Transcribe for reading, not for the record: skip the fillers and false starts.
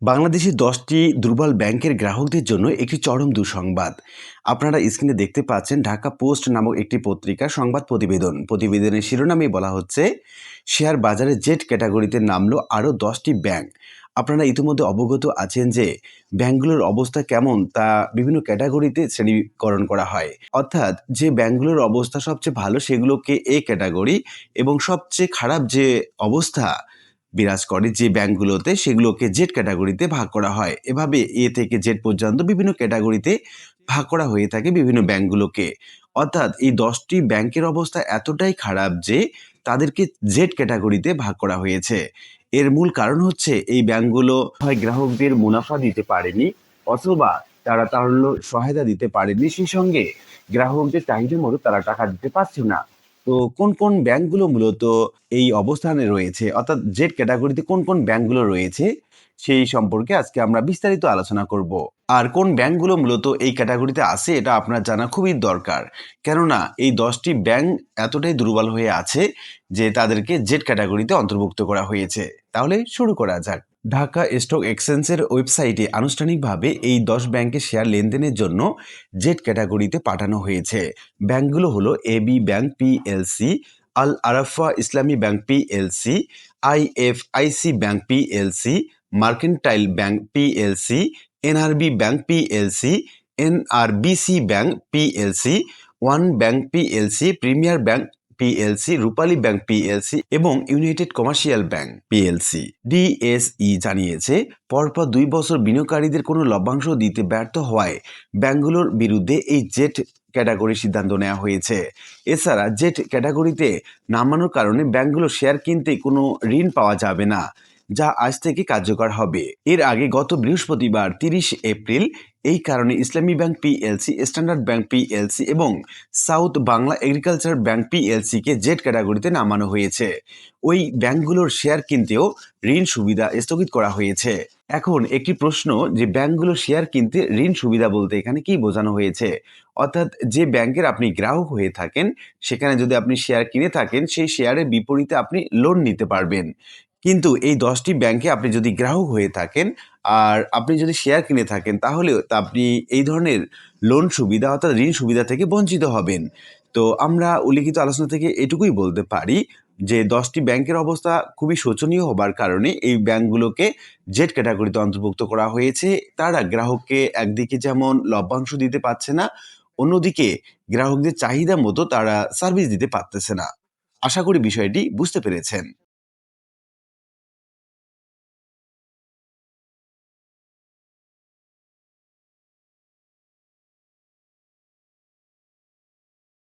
বাংলাদেশের ১০টি দুর্বল ব্যাংকের গ্রাহকদের জন্য একটি চরম দুঃসংবাদ। আপনারা স্ক্রিনে দেখতে পাচ্ছেন ঢাকা পোস্ট নামক একটি পত্রিকার সংবাদ প্রতিবেদন। প্রতিবেদনের শিরোনামে বলা হচ্ছে, শেয়ার বাজারে জেড ক্যাটাগরিতে নামলো আরও ১০টি ব্যাংক। আপনারা ইতিমধ্যে অবগত আছেন যে ব্যাংকগুলোর অবস্থা কেমন তা বিভিন্ন ক্যাটাগরিতে শ্রেণীকরণ করা হয়। অর্থাৎ যে ব্যাংকগুলোর অবস্থা সবচেয়ে ভালো সেগুলোকে এ ক্যাটাগরি এবং সবচেয়ে খারাপ যে অবস্থা বিরাজ করে যে ব্যাংকগুলোতে সেগুলোকে জেড ক্যাটাগরিতে ভাগ করা হয়। এভাবে এ থেকে জেড পর্যন্ত বিভিন্ন ক্যাটাগরিতে ভাগ করা হয়ে থাকে বিভিন্ন ব্যাংকগুলোকে। অর্থাৎ এই ১০টি ব্যাংকের অবস্থা এতটাই খারাপ যে তাদেরকে জেড ক্যাটাগরিতে ভাগ করা হয়েছে। এর মূল কারণ হচ্ছে এই ব্যাংকগুলো হয় গ্রাহকদের মুনাফা দিতে পারেনি, অথবা তারা তারল্য সহায়তা দিতে পারেনি, সেই সঙ্গে গ্রাহকদের চাহিদা মতো তারা টাকা দিতে পারছে না। তো কোন কোন ব্যাংকগুলো মূলত এই অবস্থানে রয়েছে, অর্থাৎ জেড ক্যাটাগরিতে কোন কোন ব্যাংকগুলো রয়েছে সেই সম্পর্কে আজকে আমরা বিস্তারিত আলোচনা করব। আর কোন ব্যাংকগুলো মূলত এই ক্যাটাগরিতে আছে এটা আপনার জানা খুবই দরকার, কেননা এই 10টি ব্যাংক এতটাই দুর্বল হয়ে আছে যে তাদেরকে জেড ক্যাটাগরিতে অন্তর্ভুক্ত করা হয়েছে। তাহলে শুরু করা যাক। ঢাকা স্টক এক্সচেঞ্জের ওয়েবসাইটে আনুষ্ঠানিকভাবে এই 10 ব্যাংকের শেয়ার লেনদেনের জন্য জেড ক্যাটাগরিতে পাঠানো হয়েছে। ব্যাংকগুলো হলো AB Bank PLC, Al Arafah Islami Bank PLC, IFIC Bank PLC, Mercantile Bank PLC, NRB Bank PLC, NRBC Bank PLC, One Bank PLC, Premier Bank PLC, Rupali Bank PLC এবং United Commercial Bank PLC. DSE জানিয়েছে, পরপর 2 বছর বিনিয়োগকারীদের কোনো লভ্যাংশ দিতে ব্যর্থ হওয়ায় ব্যাংকগুলোর বিরুদ্ধে এই জেড ক্যাটাগরির সিদ্ধান্ত নেওয়া হয়েছে। এছাড়া জেড ক্যাটাগরিতে নামানোর কারণে ব্যাংকগুলোর শেয়ার কিনতে কোনো ঋণ পাওয়া যাবে না, যা আজ থেকে কার্যকর হবে। এর আগে গত বৃহস্পতিবার 30 এপ্রিল এই কারণে Islami Bank PLC, Standard Bank PLC এবং South Bangla Agriculture Bank PLC কে জেড ক্যাটাগরিতে নামানো হয়েছে। ওই ব্যাংকগুলোর শেয়ার কিনতেও ঋণ সুবিধা স্থগিত করা হয়েছে। এখন একটি প্রশ্ন, যে ব্যাংকগুলো শেয়ার কিনতে ঋণ সুবিধা বলতে এখানে কি বোঝানো হয়েছে? অর্থাৎ যে ব্যাংকের আপনি গ্রাহক হয়ে থাকেন সেখানে যদি আপনি শেয়ার কিনে থাকেন সেই শেয়ারের বিপরীতে আপনি লোন নিতে পারবেন। কিন্তু এই 10টি ব্যাংকে আপনি যদি গ্রাহক হয়ে থাকেন আর আপনি যদি শেয়ার কিনে থাকেন তাহলে আপনি এই ধরনের লোন সুবিধা অর্থাৎ ঋণ সুবিধা থেকে বঞ্চিত হবেন। তো আমরা উল্লিখিত আলোচনা থেকে এটুকুই বলতে পারি যে 10টি ব্যাংকের অবস্থা খুবই শোচনীয় হবার কারণে এই ব্যাংকগুলোকে জেড ক্যাটাগরিতে অন্তর্ভুক্ত করা হয়েছে। তারা গ্রাহককে একদিকে যেমন লভ্যাংশ দিতে পারছে না, অন্যদিকে গ্রাহকদের চাহিদা মতো তারা সার্ভিস দিতে পারতেছে না। আশা করি বিষয়টি বুঝতে পেরেছেন।